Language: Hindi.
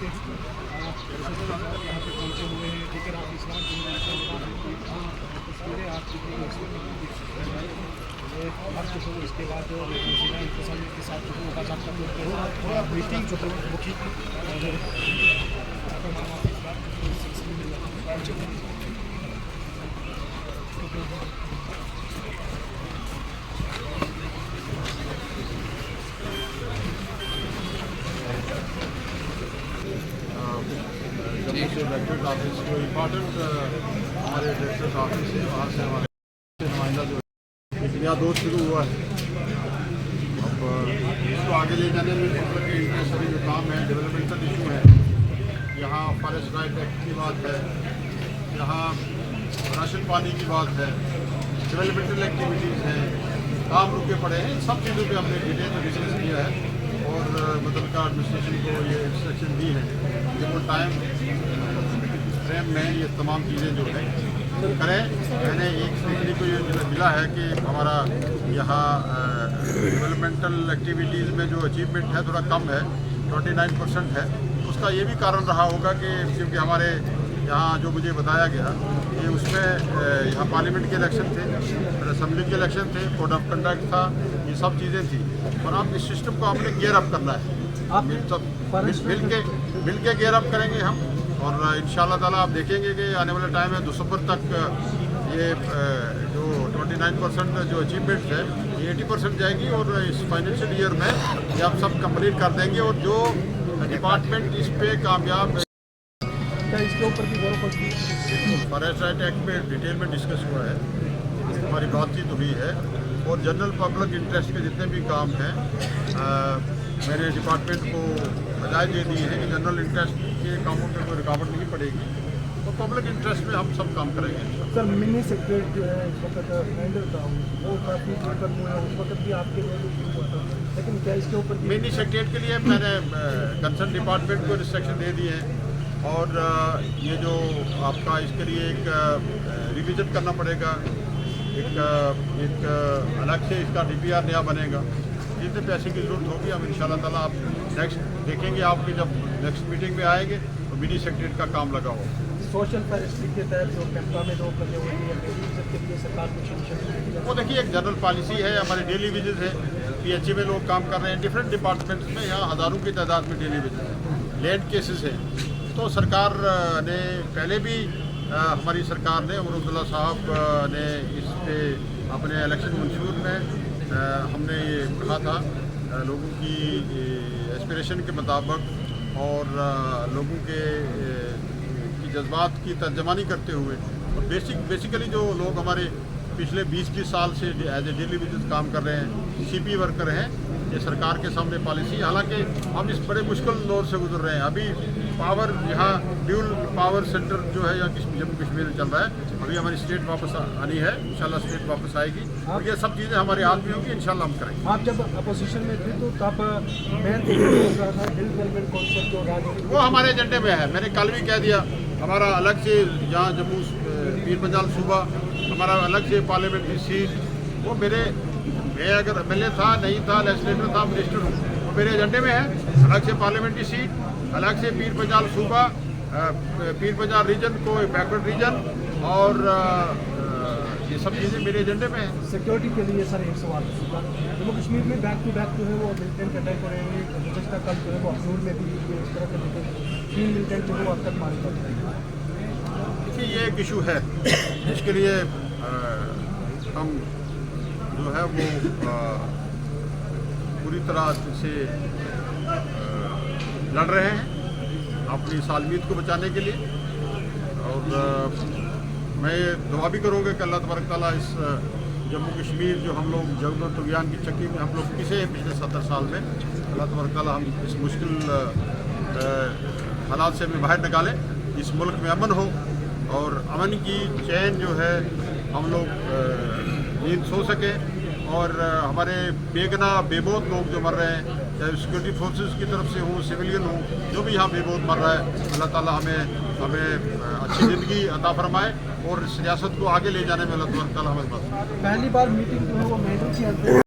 थे यहाँ पे पहुँचे हुए हैं, लेकिन आप इस्लाम तस्वीरें आप आपको इसके बाद के साथ जो मुलाकात करते हो थोड़ा मीटिंग जो है वो की जम्मू से डायरेक्टर ऑफिस जो इम्पोर्टेंट हमारे डायरेक्टर ऑफिस है वहाँ से हमारे नुमाइंदा जो यहाँ दोस्त शुरू हुआ है। अब इसको आगे ले जाने में पब्लिक के इंटरेस्ट जो काम है, डेवलपमेंटल इशू है, यहाँ फॉरेस्ट राइट एक्ट की बात है, यहाँ राशन पानी की बात है, डेवलपमेंटल एक्टिविटीज़ हैं, काम रुके पड़े हैं, सब चीज़ों पे हमने डिटेल में डिस्कस किया है और मुतल्लिका एडमिनिस्ट्रेशन को ये इंस्ट्रक्शन दी है कि वो टाइम फ्रेम में ये तमाम चीज़ें जो है करें। मैंने एक देखने को ये मिला है कि हमारा यहाँ डेवलपमेंटल एक्टिविटीज़ में जो अचीवमेंट है थोड़ा कम है, 29% है। उसका ये भी कारण रहा होगा कि क्योंकि हमारे यहाँ जो मुझे बताया गया कि उसमें यहाँ पार्लियामेंट के इलेक्शन थे, फिर असम्बली के इलेक्शन थे, कोड ऑफ कंडक्ट था, ये सब चीज़ें थी और अब इस सिस्टम को हमने गियर अप करना है। आप मिल के गियर अप करेंगे हम और इंशाल्लाह ताला आप देखेंगे कि आने वाले टाइम में दिसंबर तक ये जो 29% जो अचीवमेंट है ये 80% जाएगी और इस फाइनेंशियल ईयर में ये आप सब कंप्लीट कर देंगे और जो डिपार्टमेंट इस पे कामयाब इसके ऊपर भी फॉरेस्ट राइट एक्ट में डिटेल में डिस्कस हुआ है, हमारी बातचीत हुई है और जनरल पब्लिक इंटरेस्ट के जितने भी काम हैं मेरे डिपार्टमेंट को बजाय दे दी है कि जनरल इंटरेस्ट के कामों में कोई रुकावट नहीं पड़ेगी तो पब्लिक इंटरेस्ट में हम सब काम करेंगे। सर मिनी सेक्रेटरी जो है इस वक्त हैंडल था वो काफ़ी कदम हुआ है, उस वक्त भी आपके हुआ था, लेकिन क्या इसके ऊपर मिनी सेक्रेटरी के लिए मैंने कंसर्न डिपार्टमेंट को इंस्ट्रक्शन दे दिए हैं और ये जो आपका इसके लिए एक रिविजन करना पड़ेगा, एक अलग से इसका DPR नया बनेगा, जितने पैसे की ज़रूरत होगी हम इंशाल्लाह ताला आप नेक्स्ट देखेंगे, आपके जब नेक्स्ट मीटिंग में आएंगे तो मिनी सेक्रेटरी का काम लगा हो। सोशल फॉरेस्ट्री के तहत जो कैंपा में लोग लगे हुए हैं के लिए सरकार कुछ वो देखिए एक जनरल पॉलिसी है, हमारे डेली विजिट है, PHA में लोग काम कर रहे हैं, डिफरेंट डिपार्टमेंट्स में यहाँ हज़ारों की तादाद में डेली विजिट है, लैंड केसेस है। तो सरकार ने पहले भी हमारी सरकार ने उमर अब्दुल्ला साहब ने इस पे अपने इलेक्शन मंशूर में हमने ये कहा था लोगों की एस्पिरेशन के मुताबिक और लोगों के जज्बात की तर्जमानी करते हुए और बेसिकली जो लोग हमारे पिछले 20-20 साल से एज ए डेली बेसिस काम कर रहे हैं, CP वर्कर हैं, ये सरकार के सामने पॉलिसी, हालांकि हम इस बड़े मुश्किल दौर से गुजर रहे हैं। अभी पावर यहाँ ड्यूल पावर सेंटर जो है यहाँ जम्मू कश्मीर में चल रहा है, अभी हमारी स्टेट वापस आनी है, इंशाल्लाह स्टेट वापस आएगी और ये सब चीज़ें हमारे हाथ में होंगी, इंशाल्लाह हम करेंगे। आप जब अपोजिशन में थे तो तब वो हमारे एजेंडे में है, मैंने कल भी कह दिया, हमारा अलग से जहाँ जम्मू पीर पंजाल सूबा हमारा अलग से पार्लियामेंट्री सीट, वो मैं अगर MLA था नहीं था, लेजिस्लेटर था, मिनिस्टर हूँ, वो मेरे एजेंडे में है। अलग से पार्लियामेंट्री सीट, अलग से पीर पंजाल सूबा, पीर पंजाल रीजन को बैकवर्ड रीजन और ये सब चीज़ें मेरे एजेंडे में हैं। सिक्योरिटी के लिए सर एक सवाल, जम्मू कश्मीर में बैक टू बैक जो है वो मिलिटेंट अटैक हो रहे हैं, गुज़श्ता कल जो है वो अखनूर में भी इस तरह के 3 मिलिटेंट जो है वो अब तक मारे जाते हैं। देखिए ये एक इशू है जिसके लिए हम जो है वो पूरी तरह से लड़ रहे हैं अपनी सालमियत को बचाने के लिए और मैं ये दुआ भी करूँगा कि अल्लाह तबारक ताला इस जम्मू कश्मीर जो हम लोग जंग और तुग़यान की चक्की में हम लोग पिसे हैं पिछले 70 साल में, अल्लाह तबारक ताला हम इस मुश्किल हालात से हमें बाहर निकालें, इस मुल्क में अमन हो और अमन की चैन जो है हम लोग नींद सो सकें और हमारे बेगना बेबौत लोग जो मर रहे हैं, चाहे सिक्योरिटी फोर्सेस की तरफ से हो, सिविलियन हो, जो भी यहाँ बेबौत मर रहा है, अल्लाह ताला हमें अच्छी ज़िंदगी अता फरमाए और इस रियासत को आगे ले जाने में अल्लाह ताला हमें बस। पहली बार मीटिंग जो है वो मेडल की